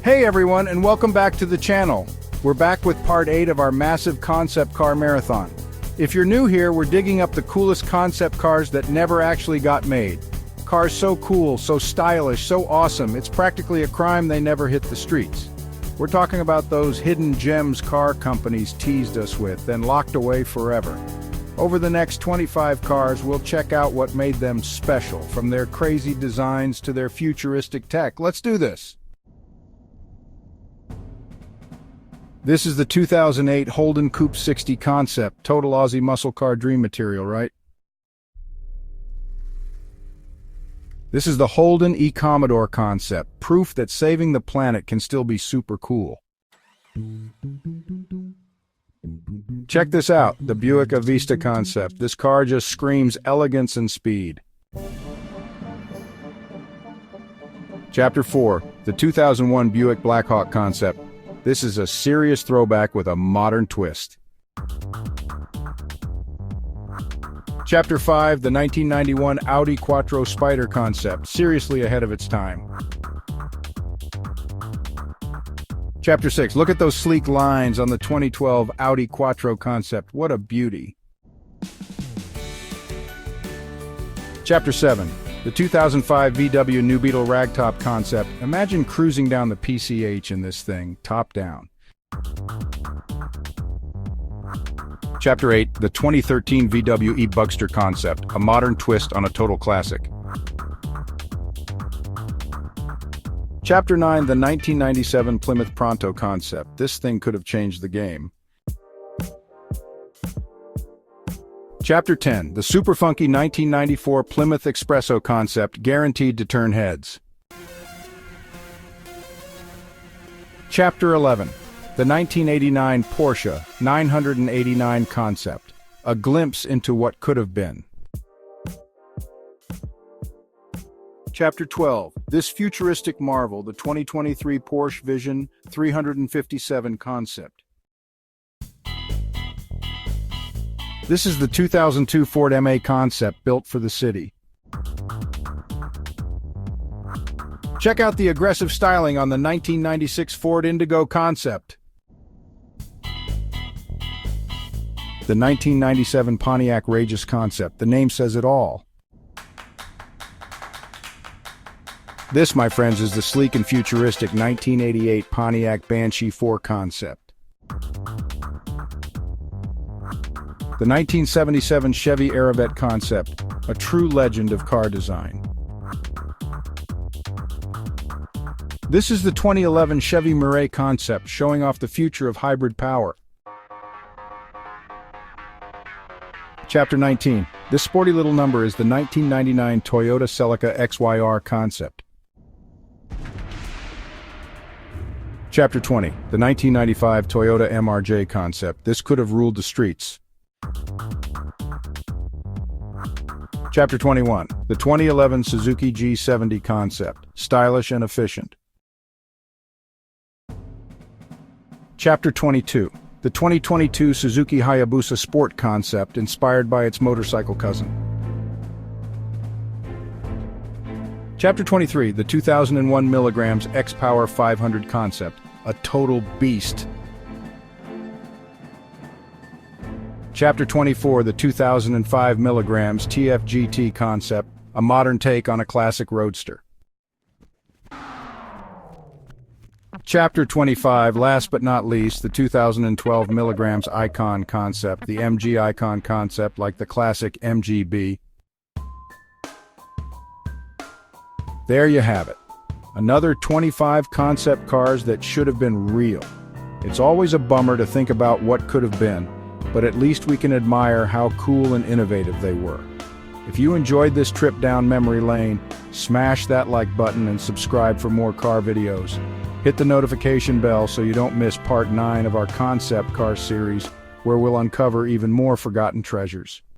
Hey everyone, and welcome back to the channel. We're back with part 8 of our massive concept car marathon. If you're new here, we're digging up the coolest concept cars that never actually got made. Cars so cool, so stylish, so awesome, it's practically a crime they never hit the streets. We're talking about those hidden gems car companies teased us with, then locked away forever. Over the next 25 cars, we'll check out what made them special, from their crazy designs to their futuristic tech. Let's do this! This is the 2008 Holden Coupe 60 concept, total Aussie muscle car dream material, right? This is the Holden E-Commodore concept, proof that saving the planet can still be super cool. Check this out, the Buick Avista concept. This car just screams elegance and speed. Chapter 4, the 2001 Buick Blackhawk concept. This is a serious throwback with a modern twist. Chapter 5, the 1991 Audi Quattro Spider concept, seriously ahead of its time. Chapter 6, look at those sleek lines on the 2012 Audi Quattro concept, what a beauty. Chapter 7, the 2005 VW New Beetle Ragtop concept. Imagine cruising down the PCH in this thing, top down. Chapter 8, the 2013 VW e-Bugster concept, a modern twist on a total classic. Chapter 9, the 1997 Plymouth Pronto concept. This thing could have changed the game. Chapter 10, the super funky 1994 Plymouth Espresso concept, guaranteed to turn heads. Chapter 11, the 1989 Porsche 989 concept, a glimpse into what could have been. Chapter 12, this futuristic marvel, the 2023 Porsche Vision 357 concept. This is the 2002 Ford MA concept built for the city. Check out the aggressive styling on the 1996 Ford Indigo concept. The 1997 Pontiac Rageous concept, the name says it all. This, my friends, is the sleek and futuristic 1988 Pontiac Banshee 4 concept. The 1977 Chevy Aerovette concept, a true legend of car design. This is the 2011 Chevy Murray concept, showing off the future of hybrid power. Chapter 19. This sporty little number is the 1999 Toyota Celica XYR concept. Chapter 20. The 1995 Toyota MRJ concept. This could have ruled the streets. Chapter 21, the 2011 Suzuki G70 concept, stylish and efficient. Chapter 22, the 2022 Suzuki Hayabusa Sport concept, inspired by its motorcycle cousin. Chapter 23, the 2001 Milligrams X-Power 500 concept, a total beast. Chapter 24, the 2005 Milligrams TFGT concept, a modern take on a classic roadster. Chapter 25, last but not least, the 2012 Milligrams Icon concept, the MG Icon concept like the classic MGB. There you have it. Another 25 concept cars that should have been real. It's always a bummer to think about what could have been, but at least we can admire how cool and innovative they were. If you enjoyed this trip down memory lane, smash that like button and subscribe for more car videos. Hit the notification bell so you don't miss part 9 of our concept car series, where we'll uncover even more forgotten treasures.